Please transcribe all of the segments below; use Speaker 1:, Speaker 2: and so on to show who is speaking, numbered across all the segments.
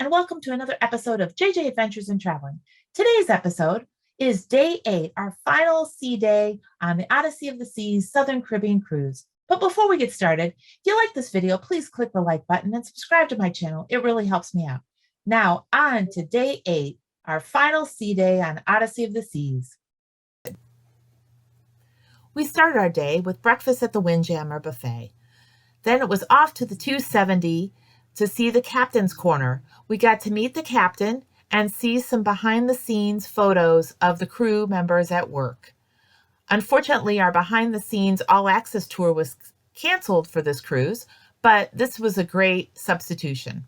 Speaker 1: and welcome to another episode of JJ Adventures in Traveling. Today's episode is day 8, our final sea day on the Odyssey of the Seas Southern Caribbean cruise. But before we get started, if you like this video, please click the like button and subscribe to my channel. It really helps me out. Now, on to day 8, our final sea day on Odyssey of the Seas. We started our day with breakfast at the Windjammer Buffet. Then it was off to the 270 to see the captain's corner. We got to meet the captain and see some behind-the-scenes photos of the crew members at work. Unfortunately, our behind-the-scenes all-access tour was canceled for this cruise, but this was a great substitution.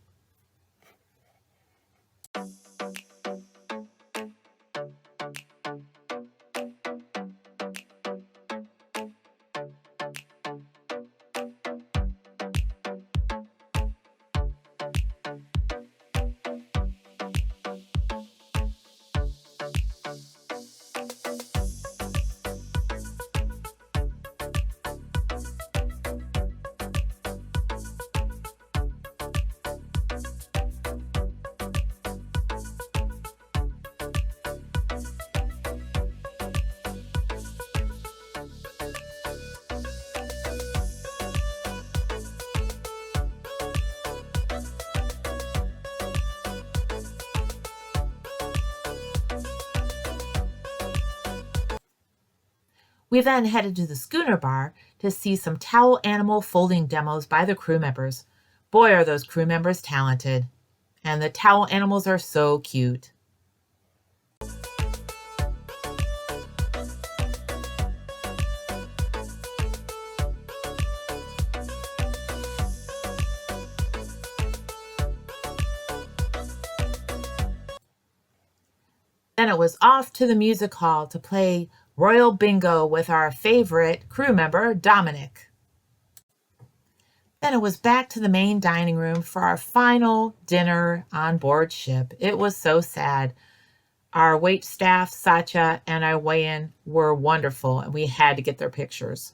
Speaker 1: We then headed to the schooner bar to see some towel animal folding demos by the crew members. Boy, are those crew members talented. And the towel animals are so cute. Then it was off to the music hall to play Royal Bingo with our favorite crew member, Dominic. Then it was back to the main dining room for our final dinner on board ship. It was so sad. Our wait staff, Satya, and our weigh-in were wonderful, and we had to get their pictures.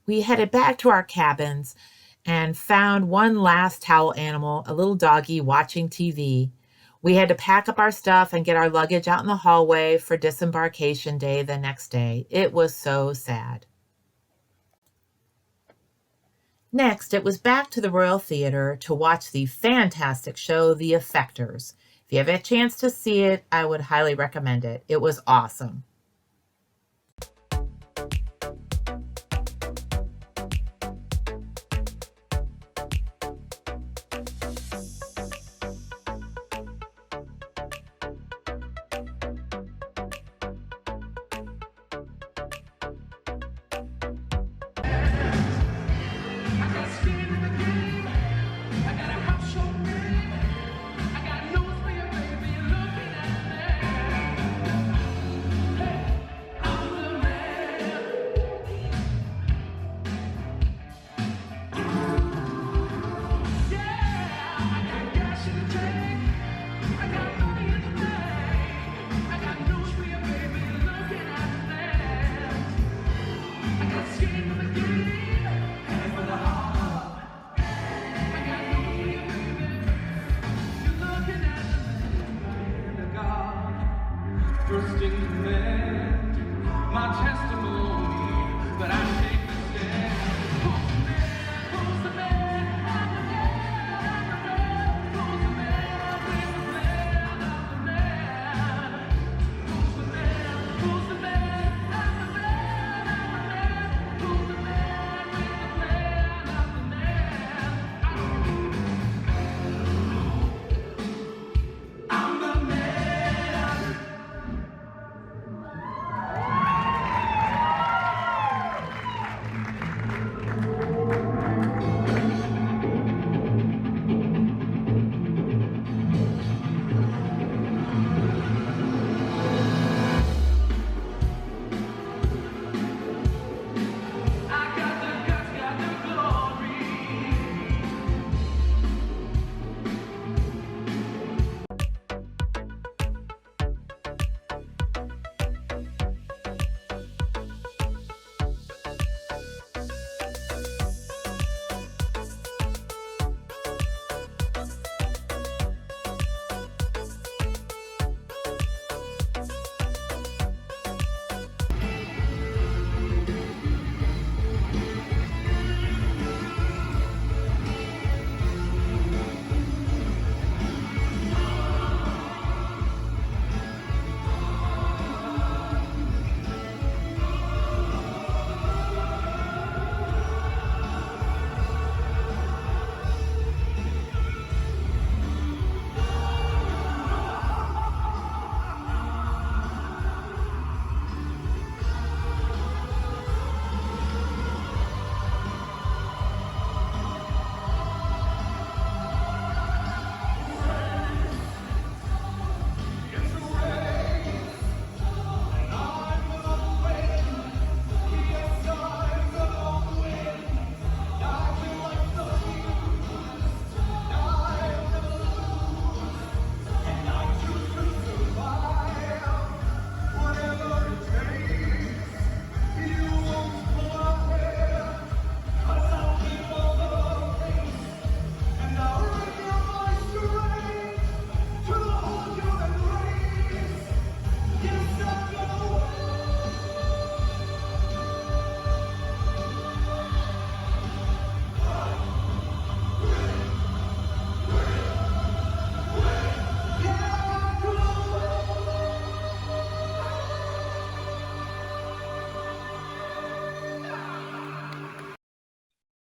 Speaker 1: We headed back to our cabins and found one last towel animal, a little doggy watching TV. We had to pack up our stuff and get our luggage out in the hallway for disembarkation day the next day. It was so sad. Next, it was back to the Royal Theatre to watch the fantastic show, The Effectors. If you have a chance to see it, I would highly recommend it. It was awesome.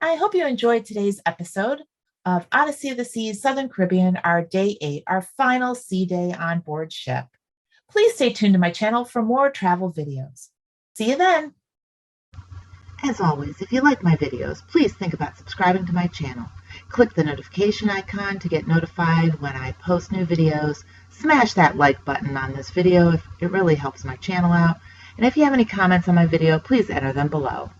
Speaker 1: I hope you enjoyed today's episode of Odyssey of the Seas, Southern Caribbean, our day 8, our final sea day on board ship. Please stay tuned to my channel for more travel videos. See you then.
Speaker 2: As always, if you like my videos, please think about subscribing to my channel. Click the notification icon to get notified when I post new videos. Smash that like button on this video if it really helps my channel out. And if you have any comments on my video, please enter them below.